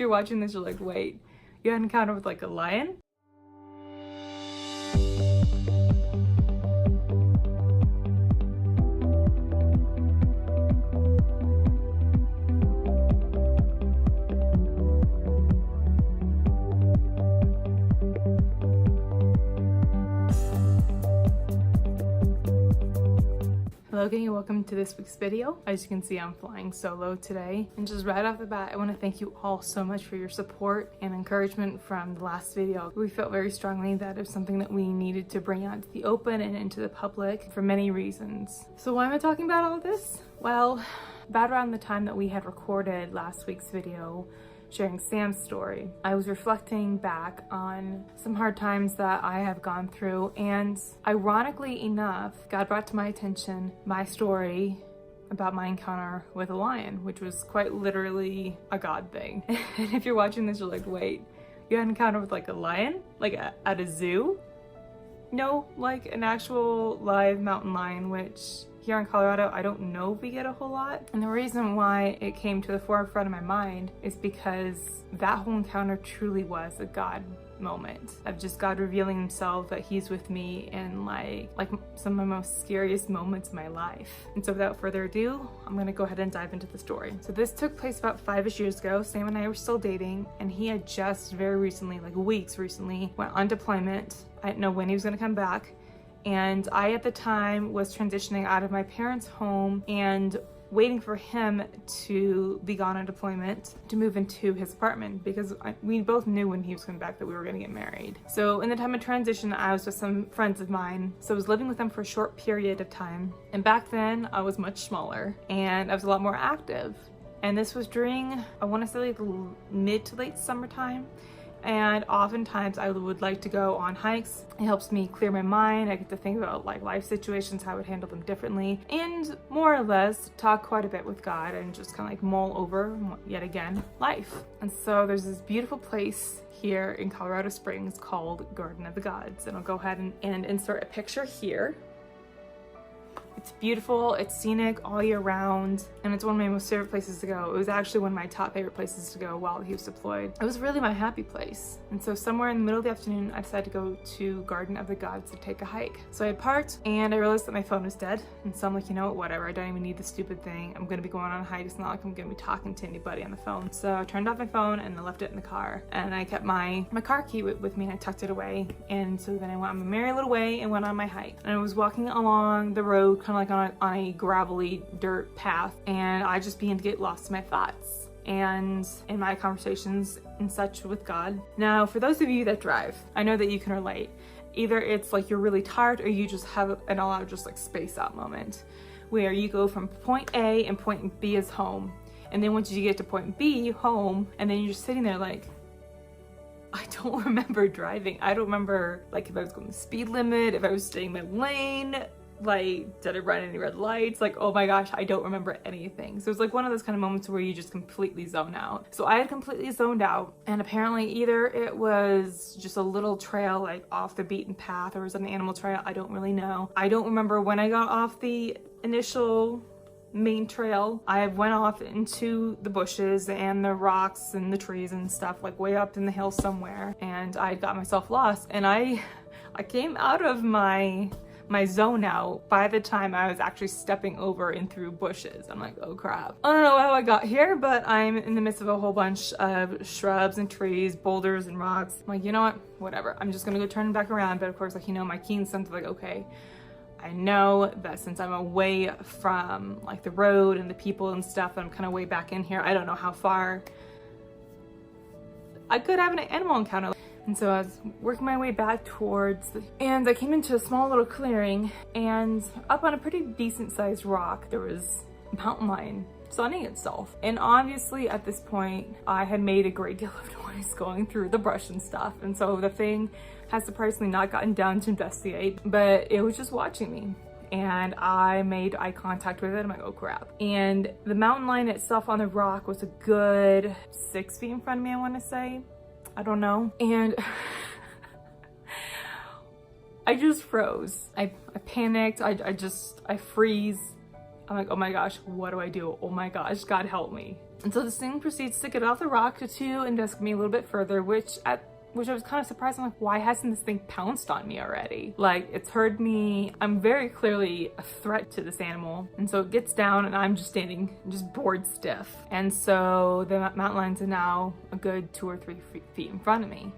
you're watching this, you're like, wait, you had an encounter with like a lion? Hello gang, and welcome to this week's video. As you can see, I'm flying solo today, and just right off the bat I want to thank you all so much for your support and encouragement from the last video. We felt very strongly that it was something that we needed to bring out to the open and into the public for many reasons. So why am I talking about all of this? Well, about around the time that we had recorded last week's video sharing Sam's story, I was reflecting back on some hard times that I have gone through, and ironically enough, God brought to my attention my story about my encounter with a lion, which was quite literally a God thing. And if you're watching this, you're like, wait, you had an encounter with like a lion? Like at a zoo? No, like an actual live mountain lion, which here in Colorado, I don't know if we get a whole lot. And the reason why it came to the forefront of my mind is because that whole encounter truly was a God moment of just God revealing himself, that he's with me in like some of my most scariest moments of my life. And so without further ado, I'm gonna go ahead and dive into the story. So this took place about 5-ish years ago. Sam and I were still dating, and he had just very recently, like weeks recently, went on deployment. I didn't know when he was gonna come back. And I, at the time, was transitioning out of my parents' home and waiting for him to be gone on deployment to move into his apartment, because we both knew when he was coming back that we were going to get married. So in the time of transition, I was with some friends of mine. So I was living with them for a short period of time. And back then I was much smaller and I was a lot more active. And this was during, I want to say like mid to late summertime. And oftentimes I would like to go on hikes. It helps me clear my mind. I get to think about like life situations, how I would handle them differently, and more or less talk quite a bit with God and just kind of like mull over, yet again, life. And so there's this beautiful place here in Colorado Springs called Garden of the Gods. And I'll go ahead and insert a picture here. It's beautiful, it's scenic all year round, and it's one of my most favorite places to go. It was actually one of my top favorite places to go while he was deployed. It was really my happy place. And so somewhere in the middle of the afternoon, I decided to go to Garden of the Gods to take a hike. So I parked, and I realized that my phone was dead. And so I'm like, you know what, whatever, I don't even need this stupid thing. I'm gonna be going on a hike. It's not like I'm gonna be talking to anybody on the phone. So I turned off my phone and I left it in the car. And I kept my car key with me, and I tucked it away. And so then I went on my merry little way and went on my hike. And I was walking along the road, kind of like on a gravelly dirt path, and I just began to get lost in my thoughts and in my conversations and such with God. Now, for those of you that drive, I know that you can relate. Either it's like you're really tired, or you just have an all-out just like space out moment where you go from point A and point B is home, and then once you get to point B, home, and then you're just sitting there like, I don't remember driving. I don't remember like if I was going the speed limit, if I was staying in my lane, like did I run any red lights? Like, oh my gosh, I don't remember anything. So it's like one of those kind of moments where you just completely zone out. So I had completely zoned out, and apparently either it was just a little trail like off the beaten path, or was it an animal trail? I don't really know. I don't remember when I got off the initial main trail. I went off into the bushes and the rocks and the trees and stuff, like way up in the hill somewhere, and I got myself lost. And I came out of my zone out by the time I was actually stepping over and through bushes. I'm like, oh crap. I don't know how I got here, but I'm in the midst of a whole bunch of shrubs and trees, boulders and rocks. I'm like, you know what, whatever. I'm just gonna go turn back around. But of course, like, you know, my keen sense of like, okay, I know that since I'm away from like the road and the people and stuff, I'm kind of way back in here. I don't know how far I could have an animal encounter. And so I was working my way back and I came into a small little clearing, and up on a pretty decent sized rock, there was a mountain lion sunning itself. And obviously at this point, I had made a great deal of noise going through the brush and stuff. And so the thing has surprisingly not gotten down to investigate, but it was just watching me. And I made eye contact with it. I'm like, oh crap. And the mountain lion itself on the rock was a good 6 feet in front of me, I want to say. I don't know. And I just froze. I panicked. I freeze. I'm like, oh my gosh, what do I do? Oh my gosh, God help me. And so this thing proceeds to get off the rock to investigate me a little bit further, which I was kind of surprised. I'm like, why hasn't this thing pounced on me already? Like, it's heard me. I'm very clearly a threat to this animal. And so it gets down and I'm just standing, just bored stiff. And so the mountain lions are now a good 2 or 3 feet in front of me.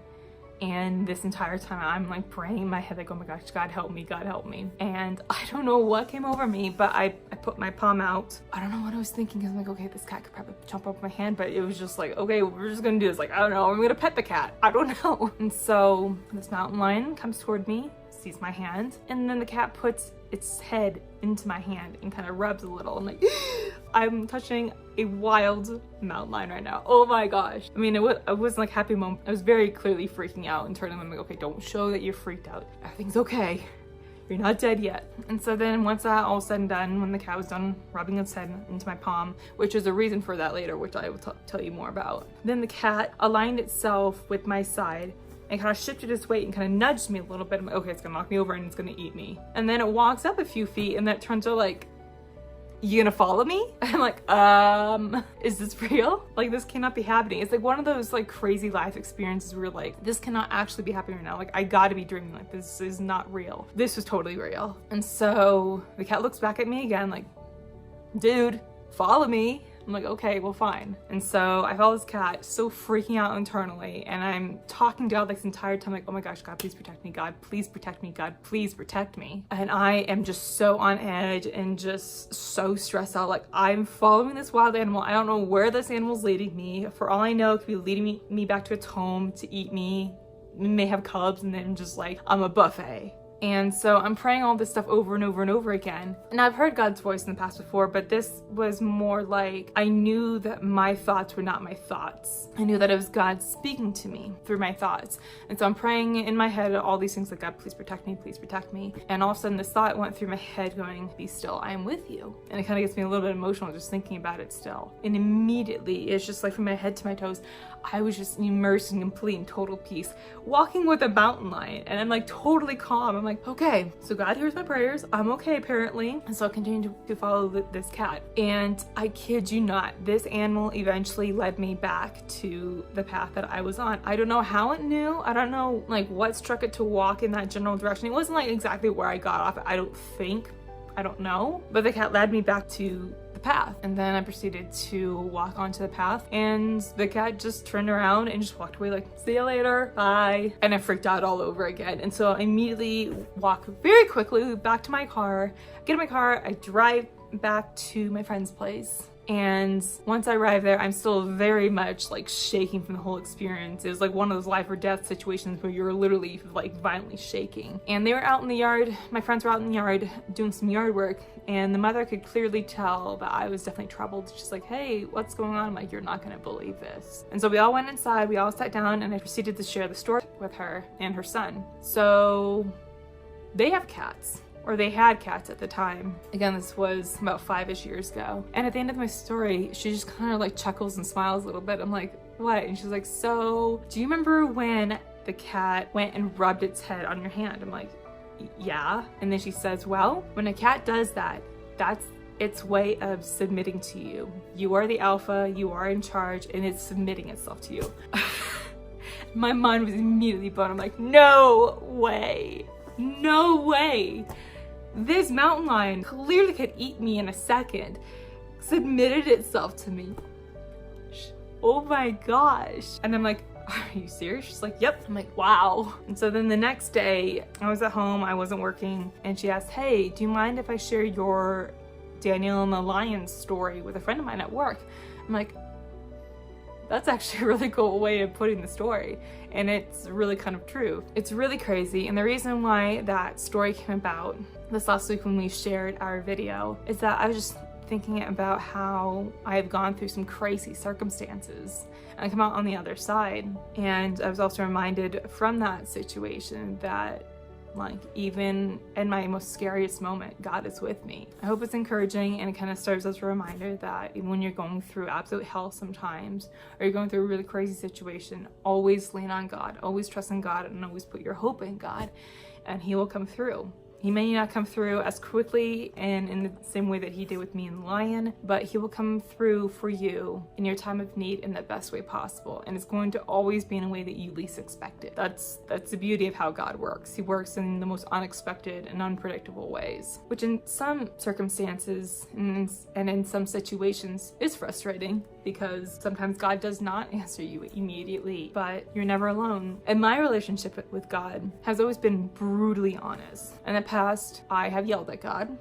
And this entire time I'm like praying in my head, like, oh my gosh, God help me, God help me. And I don't know what came over me, but I put my palm out. I don't know what I was thinking, because I'm like, okay, this cat could probably jump up my hand, but it was just like, okay, we're just gonna do this. Like, I don't know, I'm gonna pet the cat. I don't know. And so this mountain lion comes toward me, sees my hand, and then the cat puts its head into my hand and kind of rubs a little. I'm like, I'm touching a wild mountain lion right now. Oh my gosh. I mean, it wasn't like happy moment. I was very clearly freaking out and turning them like, okay, don't show that you're freaked out. Everything's okay. You're not dead yet. And so then once that all said and done, when the cat was done rubbing its head into my palm, which is a reason for that later, which I will tell you more about. Then the cat aligned itself with my side and kind of shifted its weight and kind of nudged me a little bit. I'm like, okay, it's gonna knock me over and it's gonna eat me. And then it walks up a few feet and then it turns to like, you gonna follow me? I'm like, is this real? Like, this cannot be happening. It's like one of those like crazy life experiences where like, this cannot actually be happening right now. Like, I gotta be dreaming. Like, this is not real. This was totally real. And so the cat looks back at me again, like, dude, follow me. I'm like, okay, well, fine. And so I follow this cat, so freaking out internally, and I'm talking to God like this entire time, like, oh my gosh, God, please protect me. God, please protect me. God, please protect me. And I am just so on edge and just so stressed out. Like, I'm following this wild animal. I don't know where this animal's leading me. For all I know, it could be leading me back to its home to eat me. It may have cubs, and then just like, I'm a buffet. And so I'm praying all this stuff over and over and over again. And I've heard God's voice in the past before, but this was more like, I knew that my thoughts were not my thoughts. I knew that it was God speaking to me through my thoughts. And so I'm praying in my head all these things like, God, please protect me, please protect me. And all of a sudden this thought went through my head going, be still, I am with you. And it kind of gets me a little bit emotional just thinking about it still. And immediately, it's just like from my head to my toes, I was just immersed in complete and total peace, walking with a mountain lion, and I'm like totally calm. I'm like, okay, so God hears my prayers. I'm okay apparently. And so I continue to follow this cat. And I kid you not, this animal eventually led me back to the path that I was on. I don't know how it knew. I don't know like what struck it to walk in that general direction. It wasn't like exactly where I got off. I don't know. But the cat led me back to the path, and then I proceeded to walk onto the path, and the cat just turned around and just walked away like, see you later, bye. And I freaked out all over again. And so I immediately walk very quickly back to my car, get in my car, I drive back to my friend's place. And once I arrive there, I'm still very much like shaking from the whole experience. It was like one of those life or death situations where you're literally like violently shaking. And they were out in the yard, my friends were out in the yard doing some yard work, and the mother could clearly tell that I was definitely troubled. She's like, hey, what's going on? I'm like, you're not gonna believe this. And so we all went inside, we all sat down, and I proceeded to share the story with her and her son. So they have cats. Or they had cats at the time. Again, this was about 5-ish years ago. And at the end of my story, she just kind of like chuckles and smiles a little bit. I'm like, what? And she's like, so do you remember when the cat went and rubbed its head on your hand? I'm like, yeah. And then she says, well, when a cat does that, that's its way of submitting to you. You are the alpha, you are in charge, and it's submitting itself to you. My mind was immediately blown. I'm like, no way. No way. This mountain lion clearly could eat me in a second, submitted itself to me. Oh my gosh. And I'm like, are you serious? She's like, yep. I'm like, wow. And so then the next day I was at home, I wasn't working, and she asked, hey, do you mind if I share your Daniel and the Lion story with a friend of mine at work? I'm like, that's actually a really cool way of putting the story, and it's really kind of true. It's really crazy, and the reason why that story came about this last week when we shared our video is that I was just thinking about how I have gone through some crazy circumstances and I come out on the other side. And I was also reminded from that situation that like even in my most scariest moment, God is with me. I hope it's encouraging, and it kind of serves as a reminder that even when you're going through absolute hell sometimes, or you're going through a really crazy situation, always lean on God, always trust in God, and always put your hope in God, and He will come through. He may not come through as quickly and in the same way that he did with me and Lion, but he will come through for you in your time of need in the best way possible. And it's going to always be in a way that you least expect it. That's the beauty of how God works. He works in the most unexpected and unpredictable ways, which in some circumstances and in some situations is frustrating, because sometimes God does not answer you immediately, but you're never alone. And my relationship with God has always been brutally honest. In the past, I have yelled at God,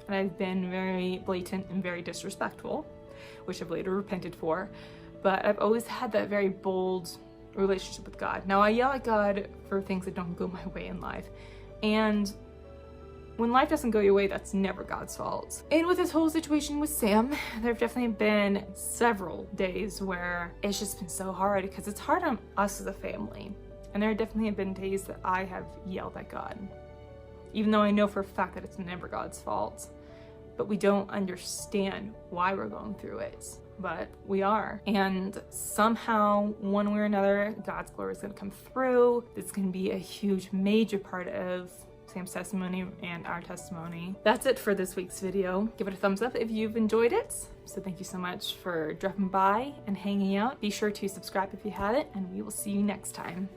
and I've been very blatant and very disrespectful, which I've later repented for, but I've always had that very bold relationship with God. Now, I yell at God for things that don't go my way in life, and when life doesn't go your way, that's never God's fault. And with this whole situation with Sam, there have definitely been several days where it's just been so hard, because it's hard on us as a family. And there have definitely been days that I have yelled at God, even though I know for a fact that it's never God's fault. But we don't understand why we're going through it, but we are. And somehow, one way or another, God's glory is gonna come through. It's gonna be a huge, major part of Sam's testimony and our testimony. That's it for this week's video. Give it a thumbs up if you've enjoyed it. So thank you so much for dropping by and hanging out. Be sure to subscribe if you haven't, and we will see you next time.